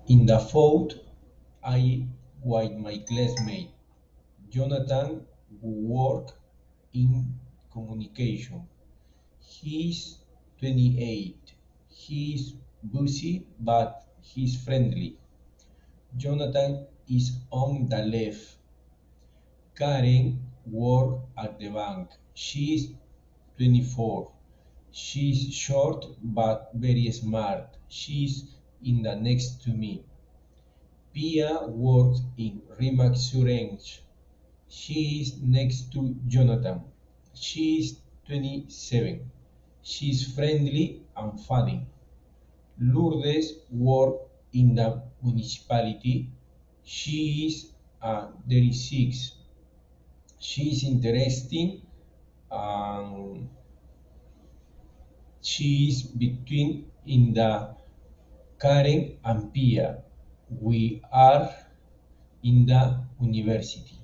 In the fourth, I with my classmate Jonathan who work in communication. He's 28. He's busy but he's friendly. Jonathan is on the left. Karen works at the bank. She's 24. She's short but very smart. She's in the next to me. Pia works in Rimac Surange. She is next to Jonathan. She is 27. She is friendly and funny. Lourdes works in the municipality. She is 36. She is interesting and she is between in the Karen and Pia. We are in the university.